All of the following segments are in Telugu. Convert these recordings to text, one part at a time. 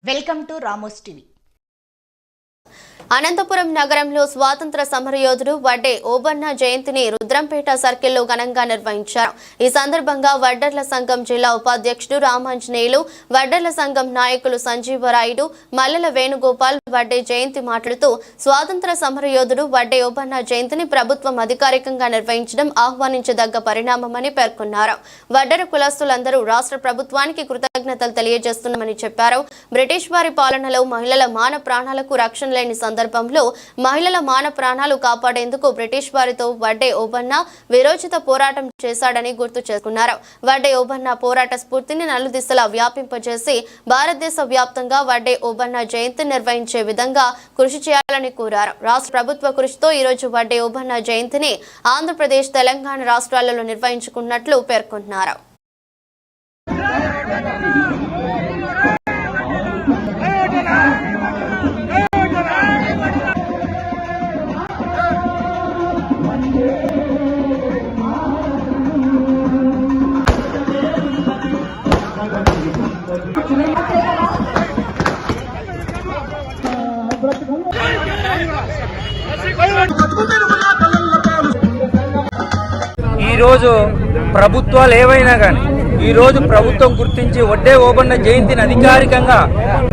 Welcome to Ramos TV. Anantapuram నగరంలో స్వాతంత్ర సమరయోధుడు వడ్డే ఓబన్న జయంతిని రుద్రంపేట సర్కిల్లో ఘనంగా నిర్వహించారు. ఈ సందర్భంగా వడ్డర్ల సంఘం జిల్లా ఉపాధ్యక్షుడు రామాంజనేయులు, వడ్డర్ల సంఘం నాయకులు సంజీవరాయుడు, మల్లెల వేణుగోపాల్ వడ్డే జయంతి మాట్లాడుతూ స్వాతంత్ర సమరయోధుడు వడ్డే ఓబన్న జయంతిని ప్రభుత్వం అధికారికంగా నిర్వహించడం ఆహ్వానించదగ్గ పరిణామమని పేర్కొన్నారు. వడ్డర కులస్తులందరూ రాష్ట్ర ప్రభుత్వానికి కృతజ్ఞతలు తెలియజేస్తున్నామని చెప్పారు. బ్రిటిష్ వారి పాలనలో మహిళల మాన ప్రాణాలకు రక్షణ లేని సందర్భంలో మహిళల మాన ప్రాణాలు కాపాడేందుకు బ్రిటిష్ వారితో వడ్డే ఓబన్న విరోచిత పోరాటం చేశాడని గుర్తు చేసుకున్నారు. వడ్డే ఓబన్న పోరాట స్ఫూర్తిని నలుదిశలా వ్యాపింపజేసి భారతదేశ వ్యాప్తంగా వడ్డే ఓబన్న జయంతి నిర్వహించే విధంగా కృషి చేయాలని కోరారు. రాష్ట్ర ప్రభుత్వ కృషితో ఈరోజు వడ్డే ఓబన్న జయంతిని ఆంధ్రప్రదేశ్, తెలంగాణ రాష్ట్రాలలో నిర్వహించుకున్నట్లు పేర్కొన్నారు. ఈరోజు ప్రభుత్వాలు ఏవైనా కానీ ఈరోజు ప్రభుత్వం గుర్తించి వడ్డే ఓబన్న జయంతిని అధికారికంగా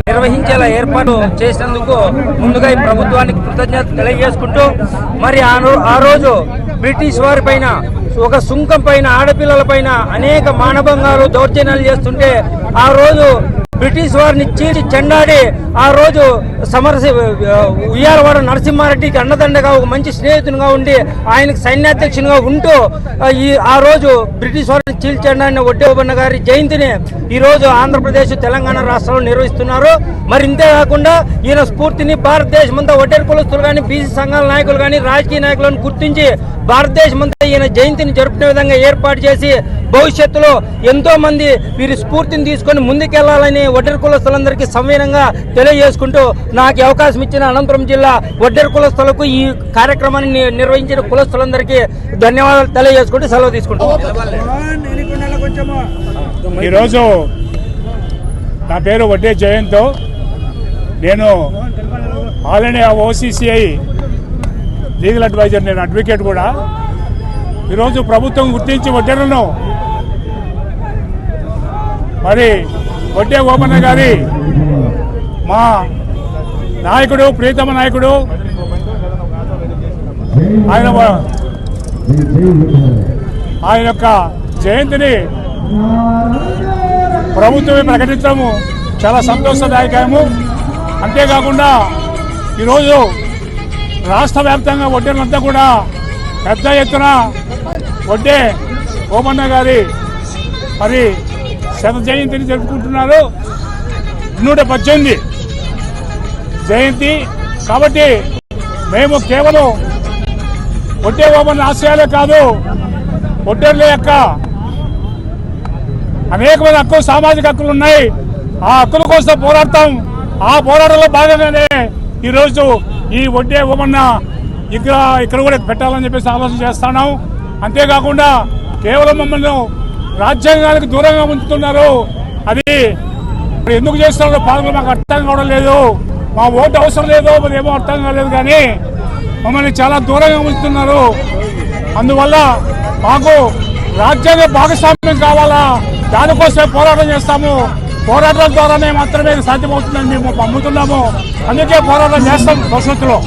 నిర్వహించేలా ఏర్పాటు చేసినందుకు ముందుగా ఈ ప్రభుత్వానికి కృతజ్ఞత తెలియజేసుకుంటూ, మరి ఆ రోజు బ్రిటిష్ వారి పైన ఒక సుంకం పైన ఆడపిల్లల పైన అనేక మానభంగాలు దౌర్జన్యాలు చేస్తుంటే ఆ రోజు బ్రిటిష్ వారిని చీల్చి చెండాడి ఆ రోజు ఉయ్యాలవాడ నరసింహారెడ్డికి అండదండగా ఒక మంచి స్నేహితునిగా ఉండి ఆయనకు సైన్యాధ్యక్షునిగా ఉంటూ ఆ రోజు బ్రిటిష్ వారిని చీల్చి చెండాడిన వడ్డే ఓబన్న గారి జయంతిని ఈరోజు ఆంధ్రప్రదేశ్, తెలంగాణ రాష్ట్రాల్లో నిర్వహిస్తున్నారు. మరి ఇంతేకాకుండా ఈయన స్ఫూర్తిని భారతదేశమంతా వడ్డేరు కులస్తులు కానీ, బీసీ సంఘాల నాయకులు కానీ, రాజకీయ నాయకులను గుర్తించి భారతదేశమంతా ఈయన జయంతిని జరుపుకునే విధంగా ఏర్పాటు చేసి భవిష్యత్తులో ఎంతో మంది వీరి స్ఫూర్తిని తీసుకొని ముందుకెళ్లాలని వడ్డేరు కులస్తులందరికీ సంవీనంగా తెలియజేసుకుంటూ నాకు అవకాశం ఇచ్చిన అనంతపురం జిల్లా వడ్డేరు కులస్తులకు ఈ కార్యక్రమాన్ని నిర్వహించిన కులస్తులందరికీ ధన్యవాదాలు తెలియజేసుకుంటూ సెలవు తీసుకుంటాం. ఈరోజు నా పేరు వడ్డే జయంత్. నేను all India OCCI legal adviser, నేను అడ్వకేట్ కూడా. ఈరోజు ప్రభుత్వం గుర్తించి వడ్డేరులను మరి వడ్డే ఓబన్న గారి మా నాయకుడు, ప్రియతమ నాయకుడు, ఆయన యొక్క జయంతిని ప్రభుత్వమే ప్రకటించడము చాలా సంతోషదాయకము. అంతేకాకుండా ఈరోజు రాష్ట్ర వ్యాప్తంగా వడ్డేరులంతా కూడా పెద్ద ఎత్తున వడ్డే ఓబన్న గారి మరి శత జయంతిని జరుపుకుంటున్నారు. 118 జయంతి కాబట్టి మేము కేవలం వడ్డే ఓబన్న ఆశయాలే కాదు, వడ్డేరుల యొక్క అనేకమైన హక్కులు, సామాజిక హక్కులు ఉన్నాయి. ఆ హక్కుల కోసం పోరాడతాం. ఆ పోరాటంలో భాగంగానే ఈరోజు ఈ వడ్డే ఓబన్న ఇక్కడ కూడా పెట్టాలని చెప్పేసి ఆలోచన చేస్తున్నాం. అంతేకాకుండా కేవలం మమ్మల్ని రాజ్యాంగానికి దూరంగా ఉంచుతున్నారు. అది ఎందుకు చేస్తున్నారో పాలకులు మాకు అర్థం కావడం లేదు. మా ఓటు అవసరం లేదు, మరి ఏమో అర్థం కాలేదు, కానీ మమ్మల్ని చాలా దూరంగా ఉంచుతున్నారు. అందువల్ల మాకు రాజ్యాంగ భాగస్వామ్యం కావాలా, దానికోసమే పోరాటం చేస్తాము. పోరాటాల ద్వారానే మాత్రమే సాధ్యమవుతుందని మేము నమ్ముతున్నాము. అందుకే పోరాటం చేస్తాం భవిష్యత్తులో.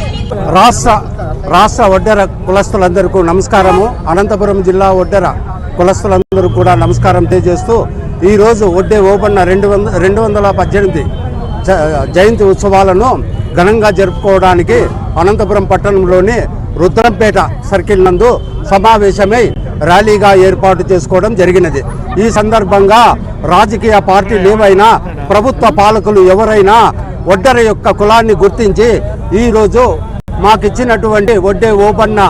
రాష్ట్ర వడ్డెర కులస్తులందరికీ నమస్కారము. అనంతపురం జిల్లా వడ్డెర కులస్తులందరూ కూడా నమస్కారం తెలియజేస్తూ ఈరోజు వడ్డే ఓబన్న 218 జయంతి ఉత్సవాలను ఘనంగా జరుపుకోవడానికి అనంతపురం పట్టణంలోని రుద్రంపేట సర్కిల్ నందు సమావేశమై ర్యాలీగా ఏర్పాటు చేసుకోవడం జరిగినది. ఈ సందర్భంగా రాజకీయ పార్టీలు ఏవైనా, ప్రభుత్వ పాలకులు ఎవరైనా వడ్డెర యొక్క కులాన్ని గుర్తించి ఈరోజు మాకిచ్చినటువంటి వడ్డే ఓబన్న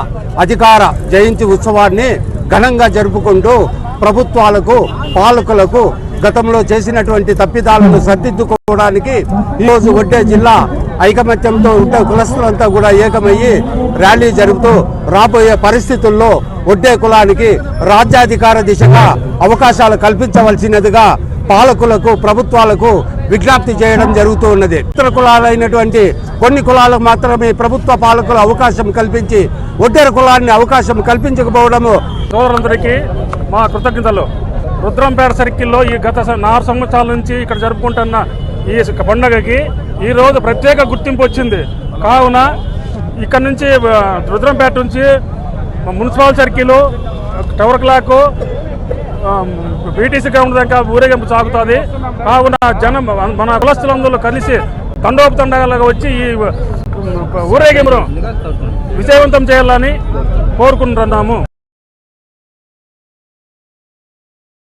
అధికార జయంతి ఉత్సవాన్ని ఘనంగా జరుపుకుంటూ ప్రభుత్వాలకు, పాలకులకు గతంలో చేసినటువంటి తప్పిదాలను సరిదిద్దుకోవడానికి ఈరోజు వడ్డే జిల్లా ఐకమత్యంతో ఉంటే కులస్తులంతా కూడా ఏకమయ్యి ర్యాలీ జరుపుతూ రాబోయే పరిస్థితుల్లో వడ్డే కులానికి రాజ్యాధికార దిశగా అవకాశాలు కల్పించవలసినదిగా పాలకులకు ప్రభుత్వాలకు విజ్ఞప్తి చేయడం జరుగుతూ ఉన్నది. ఇతర కులాలైనటువంటి కొన్ని కులాలకు మాత్రమే ప్రభుత్వ పాలకులు అవకాశం కల్పించి ఒడ్డెర కులాన్ని అవకాశం కల్పించకపోవడము సోదరులందరికీ మా కృతజ్ఞతలు. రుద్రంపేట సర్కిల్లో ఈ గత 4 సంవత్సరాల నుంచి ఇక్కడ జరుపుకుంటున్న ఈ పండుగకి ఈరోజు ప్రత్యేక గుర్తింపు వచ్చింది. కావున ఇక్కడ నుంచి రుద్రంపేట నుంచి municipal circle, tower clock, BTC ground దాకా ఊరేగింపు సాగుతుంది. కావున జనం మన కులస్తులందరూ కలిసి తండోపతండాలుగా వచ్చి ఈ ఊరేగింపును విజయవంతం చేయాలని కోరుకుంటున్నాము.